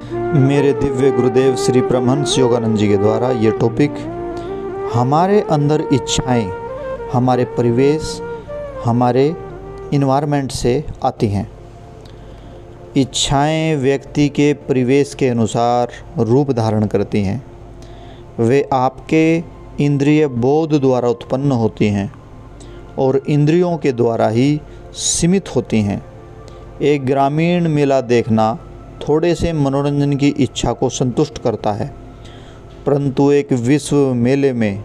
मेरे दिव्य गुरुदेव श्री परमहंस योगानंद जी के द्वारा ये टॉपिक हमारे अंदर इच्छाएं हमारे परिवेश हमारे इन्वायरमेंट से आती हैं। इच्छाएं व्यक्ति के परिवेश के अनुसार रूप धारण करती हैं। वे आपके इंद्रिय बोध द्वारा उत्पन्न होती हैं और इंद्रियों के द्वारा ही सीमित होती हैं। एक ग्रामीण मेला देखना थोड़े से मनोरंजन की इच्छा को संतुष्ट करता है, परंतु एक विश्व मेले में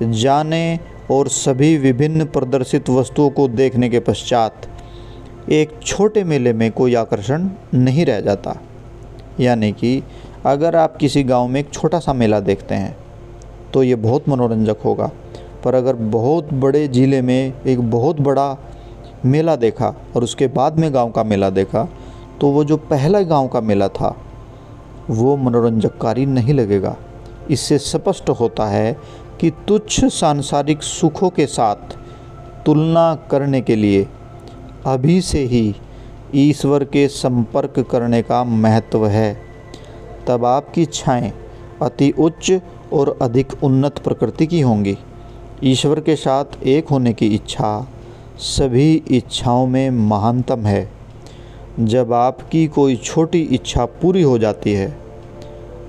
जाने और सभी विभिन्न प्रदर्शित वस्तुओं को देखने के पश्चात एक छोटे मेले में कोई आकर्षण नहीं रह जाता। यानी कि अगर आप किसी गांव में एक छोटा सा मेला देखते हैं तो ये बहुत मनोरंजक होगा, पर अगर बहुत बड़े ज़िले में एक बहुत बड़ा मेला देखा और उसके बाद में गांव का मेला देखा तो वो जो पहला गांव का मेला था वो मनोरंजककारी नहीं लगेगा। इससे स्पष्ट होता है कि तुच्छ सांसारिक सुखों के साथ तुलना करने के लिए अभी से ही ईश्वर के संपर्क करने का महत्व है। तब आपकी इच्छाएं अति उच्च और अधिक उन्नत प्रकृति की होंगी। ईश्वर के साथ एक होने की इच्छा सभी इच्छाओं में महानतम है। जब आपकी कोई छोटी इच्छा पूरी हो जाती है,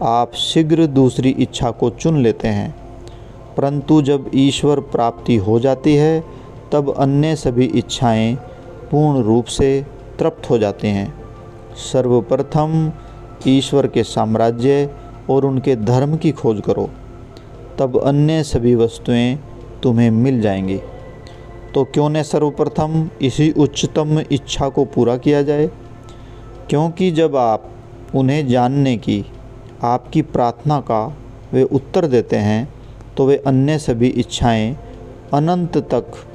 आप शीघ्र दूसरी इच्छा को चुन लेते हैं, परंतु जब ईश्वर प्राप्ति हो जाती है तब अन्य सभी इच्छाएं पूर्ण रूप से तृप्त हो जाती हैं। सर्वप्रथम ईश्वर के साम्राज्य और उनके धर्म की खोज करो, तब अन्य सभी वस्तुएं तुम्हें मिल जाएंगी। तो क्यों न सर्वप्रथम इसी उच्चतम इच्छा को पूरा किया जाए, क्योंकि जब आप उन्हें जानने की आपकी प्रार्थना का वे उत्तर देते हैं तो वे अन्य सभी इच्छाएं अनंत तक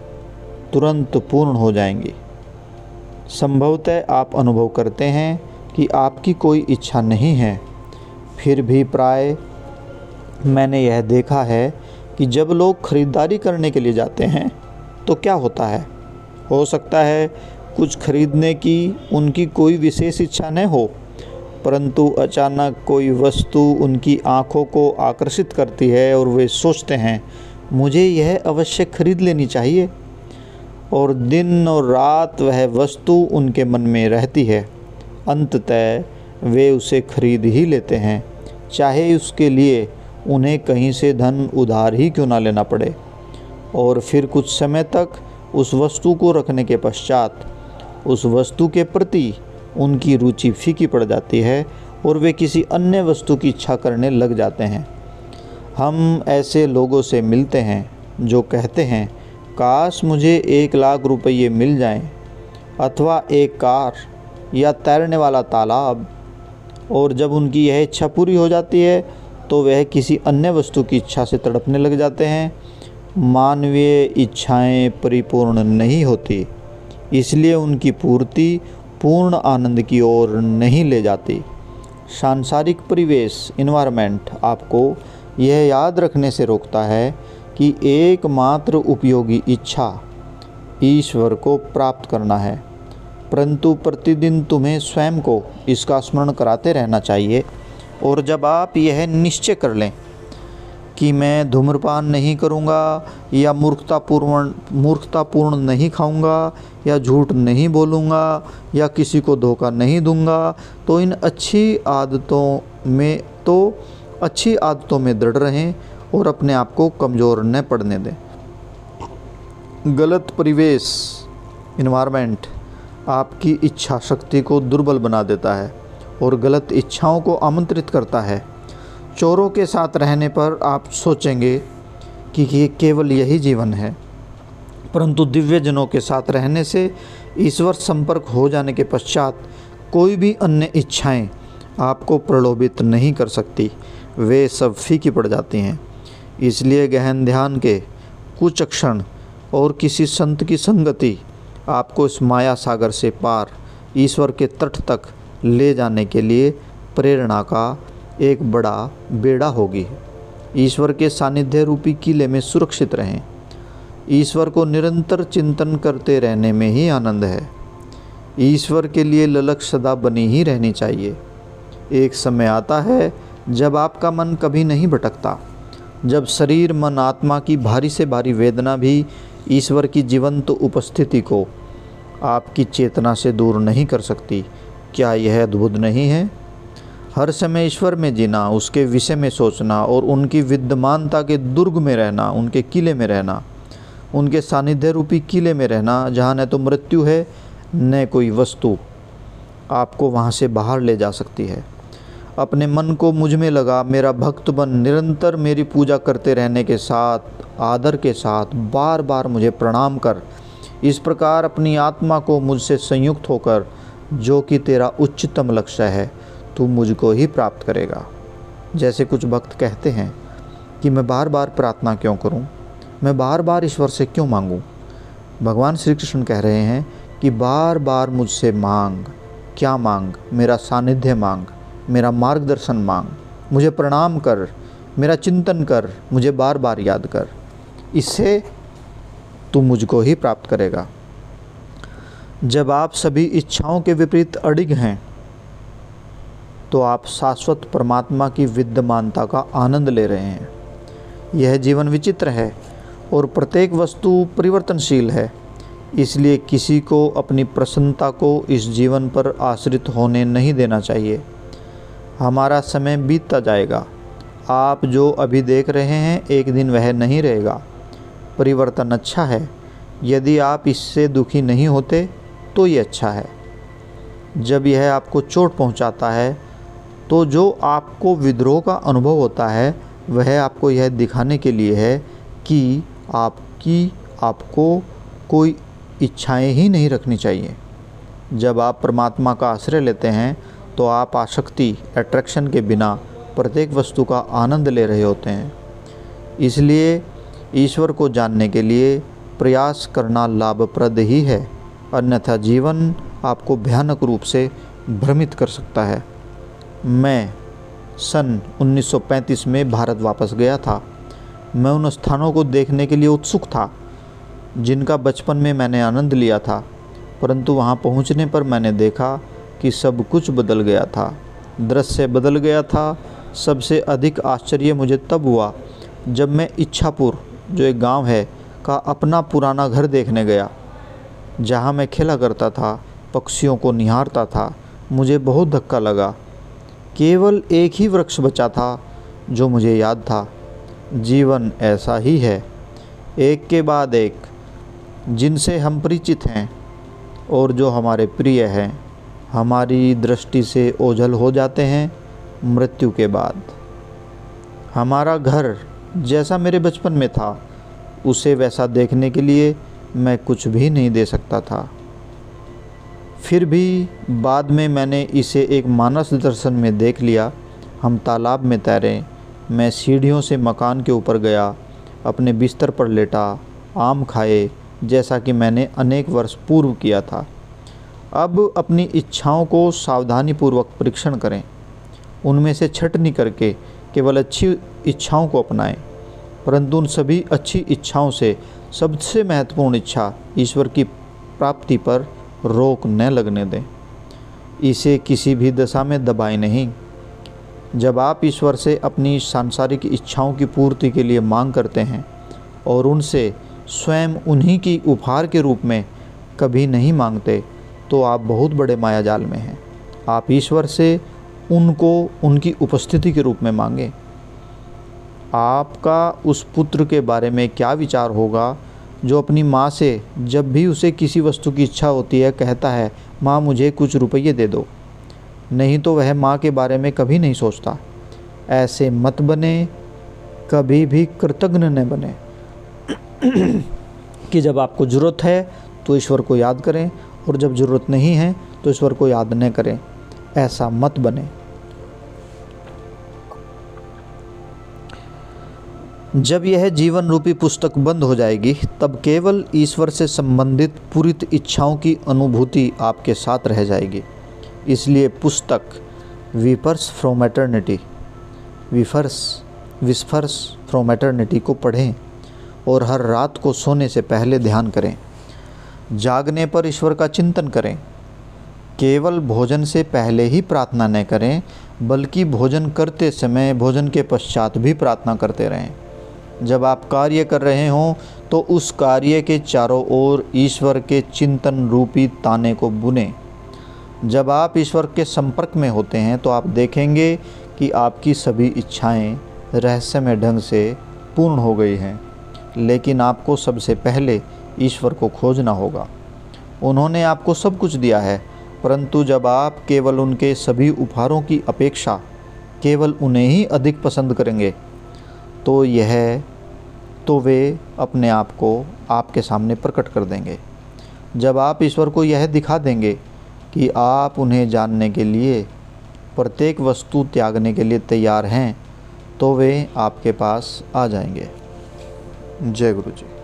तुरंत पूर्ण हो जाएंगी। संभवतः आप अनुभव करते हैं कि आपकी कोई इच्छा नहीं है, फिर भी प्राय मैंने यह देखा है कि जब लोग खरीदारी करने के लिए जाते हैं तो क्या होता है। हो सकता है कुछ खरीदने की उनकी कोई विशेष इच्छा न हो, परंतु अचानक कोई वस्तु उनकी आँखों को आकर्षित करती है और वे सोचते हैं मुझे यह अवश्य खरीद लेनी चाहिए, और दिन और रात वह वस्तु उनके मन में रहती है। अंततः वे उसे खरीद ही लेते हैं, चाहे उसके लिए उन्हें कहीं से धन उधार ही क्यों ना लेना पड़े। और फिर कुछ समय तक उस वस्तु को रखने के पश्चात उस वस्तु के प्रति उनकी रुचि फीकी पड़ जाती है और वे किसी अन्य वस्तु की इच्छा करने लग जाते हैं। हम ऐसे लोगों से मिलते हैं जो कहते हैं काश मुझे 1,00,000 रुपये मिल जाएं, अथवा एक कार या तैरने वाला तालाब, और जब उनकी यह इच्छा पूरी हो जाती है तो वह किसी अन्य वस्तु की इच्छा से तड़पने लग जाते हैं। मानवीय इच्छाएं परिपूर्ण नहीं होती, इसलिए उनकी पूर्ति पूर्ण आनंद की ओर नहीं ले जाती। सांसारिक परिवेश इन्वायरमेंट आपको यह याद रखने से रोकता है कि एकमात्र उपयोगी इच्छा ईश्वर को प्राप्त करना है, परंतु प्रतिदिन तुम्हें स्वयं को इसका स्मरण कराते रहना चाहिए। और जब आप यह निश्चय कर लें कि मैं धूम्रपान नहीं करूंगा, या मूर्खतापूर्ण नहीं खाऊंगा, या झूठ नहीं बोलूंगा, या किसी को धोखा नहीं दूंगा, तो इन अच्छी आदतों में दृढ़ रहें और अपने आप को कमज़ोर न पड़ने दें। गलत परिवेश इन्वायरमेंट आपकी इच्छा शक्ति को दुर्बल बना देता है और गलत इच्छाओं को आमंत्रित करता है। चोरों के साथ रहने पर आप सोचेंगे कि ये केवल यही जीवन है, परंतु दिव्यजनों के साथ रहने से ईश्वर संपर्क हो जाने के पश्चात कोई भी अन्य इच्छाएं आपको प्रलोभित नहीं कर सकती, वे सब फीकी पड़ जाती हैं। इसलिए गहन ध्यान के कुछ क्षण और किसी संत की संगति आपको इस माया सागर से पार ईश्वर के तट तक ले जाने के लिए प्रेरणा का एक बड़ा बेड़ा होगी। ईश्वर के सानिध्य रूपी किले में सुरक्षित रहें। ईश्वर को निरंतर चिंतन करते रहने में ही आनंद है। ईश्वर के लिए ललक सदा बनी ही रहनी चाहिए। एक समय आता है जब आपका मन कभी नहीं भटकता, जब शरीर, मन, आत्मा की भारी से भारी वेदना भी ईश्वर की जीवंत उपस्थिति को आपकी चेतना से दूर नहीं कर सकती। क्या यह अद्भुत नहीं है? हर समय ईश्वर में जीना, उसके विषय में सोचना और उनकी विद्यमानता के दुर्ग में रहना, उनके किले में रहना, उनके सानिध्य रूपी किले में रहना, जहाँ न तो मृत्यु है न कोई वस्तु आपको वहाँ से बाहर ले जा सकती है। अपने मन को मुझ में लगा, मेरा भक्त बन, निरंतर मेरी पूजा करते रहने के साथ, आदर के साथ बार बार मुझे प्रणाम कर। इस प्रकार अपनी आत्मा को मुझसे संयुक्त होकर, जो कि तेरा उच्चतम लक्ष्य है, तू मुझको ही प्राप्त करेगा। जैसे कुछ भक्त कहते हैं कि मैं बार बार प्रार्थना क्यों करूं, मैं बार बार ईश्वर से क्यों मांगूं। भगवान श्री कृष्ण कह रहे हैं कि बार बार मुझसे मांग। क्या मांग? मेरा सानिध्य मांग, मेरा मार्गदर्शन मांग, मुझे प्रणाम कर, मेरा चिंतन कर, मुझे बार बार याद कर। इससे तू मुझको ही प्राप्त करेगा। जब आप सभी इच्छाओं के विपरीत अडिग हैं तो आप शाश्वत परमात्मा की विद्यमानता का आनंद ले रहे हैं। यह जीवन विचित्र है और प्रत्येक वस्तु परिवर्तनशील है, इसलिए किसी को अपनी प्रसन्नता को इस जीवन पर आश्रित होने नहीं देना चाहिए। हमारा समय बीतता जाएगा। आप जो अभी देख रहे हैं एक दिन वह नहीं रहेगा। परिवर्तन अच्छा है। यदि आप इससे दुखी नहीं होते तो ये अच्छा है। जब यह आपको चोट पहुंचाता है तो जो आपको विद्रोह का अनुभव होता है वह आपको यह दिखाने के लिए है कि आपको कोई इच्छाएं ही नहीं रखनी चाहिए। जब आप परमात्मा का आश्रय लेते हैं तो आप आसक्ति, अट्रैक्शन के बिना प्रत्येक वस्तु का आनंद ले रहे होते हैं। इसलिए ईश्वर को जानने के लिए प्रयास करना लाभप्रद ही है, अन्यथा जीवन आपको भयानक रूप से भ्रमित कर सकता है। मैं सन 1935 में भारत वापस गया था। मैं उन स्थानों को देखने के लिए उत्सुक था जिनका बचपन में मैंने आनंद लिया था, परंतु वहां पहुंचने पर मैंने देखा कि सब कुछ बदल गया था। दृश्य बदल गया था। सबसे अधिक आश्चर्य मुझे तब हुआ जब मैं इच्छापुर, जो एक गांव है, का अपना पुराना घर देखने गया, जहां मैं खेला करता था, पक्षियों को निहारता था। मुझे बहुत धक्का लगा। केवल एक ही वृक्ष बचा था जो मुझे याद था। जीवन ऐसा ही है, एक के बाद एक, जिनसे हम परिचित हैं और जो हमारे प्रिय हैं, हमारी दृष्टि से ओझल हो जाते हैं मृत्यु के बाद। हमारा घर जैसा मेरे बचपन में था, उसे वैसा देखने के लिए मैं कुछ भी नहीं दे सकता था। फिर भी बाद में मैंने इसे एक मानस दर्शन में देख लिया। हम तालाब में तैरे, मैं सीढ़ियों से मकान के ऊपर गया, अपने बिस्तर पर लेटा, आम खाए, जैसा कि मैंने अनेक वर्ष पूर्व किया था। अब अपनी इच्छाओं को सावधानीपूर्वक परीक्षण करें, उनमें से छँटनी करके केवल अच्छी इच्छाओं को अपनाएं, परंतु उन सभी अच्छी इच्छाओं से सबसे महत्वपूर्ण इच्छा ईश्वर की प्राप्ति पर रोक न लगने दें। इसे किसी भी दशा में दबाएं नहीं। जब आप ईश्वर से अपनी सांसारिक इच्छाओं की पूर्ति के लिए मांग करते हैं और उनसे स्वयं उन्हीं की उपहार के रूप में कभी नहीं मांगते, तो आप बहुत बड़े मायाजाल में हैं। आप ईश्वर से उनको उनकी उपस्थिति के रूप में मांगें। आपका उस पुत्र के बारे में क्या विचार होगा जो अपनी माँ से जब भी उसे किसी वस्तु की इच्छा होती है कहता है, माँ मुझे कुछ रुपये दे दो, नहीं तो वह माँ के बारे में कभी नहीं सोचता। ऐसे मत बने, कभी भी कृतज्ञ न बने कि जब आपको ज़रूरत है तो ईश्वर को याद करें और जब ज़रूरत नहीं है तो ईश्वर को याद न करें। ऐसा मत बने। जब यह जीवन रूपी पुस्तक बंद हो जाएगी तब केवल ईश्वर से संबंधित पूरित इच्छाओं की अनुभूति आपके साथ रह जाएगी। इसलिए पुस्तक विस्पर्स फ्रॉम एटर्निटी को पढ़ें और हर रात को सोने से पहले ध्यान करें। जागने पर ईश्वर का चिंतन करें। केवल भोजन से पहले ही प्रार्थना न करें, बल्कि भोजन करते समय, भोजन के पश्चात भी प्रार्थना करते रहें। जब आप कार्य कर रहे हों तो उस कार्य के चारों ओर ईश्वर के चिंतन रूपी ताने को बुनें। जब आप ईश्वर के संपर्क में होते हैं तो आप देखेंगे कि आपकी सभी इच्छाएं रहस्यमय ढंग से पूर्ण हो गई हैं। लेकिन आपको सबसे पहले ईश्वर को खोजना होगा। उन्होंने आपको सब कुछ दिया है, परंतु जब आप केवल उनके सभी उपहारों की अपेक्षा केवल उन्हें ही अधिक पसंद करेंगे तो वे अपने आप को आपके सामने प्रकट कर देंगे। जब आप ईश्वर को यह दिखा देंगे कि आप उन्हें जानने के लिए प्रत्येक वस्तु त्यागने के लिए तैयार हैं, तो वे आपके पास आ जाएंगे। जय गुरु जी।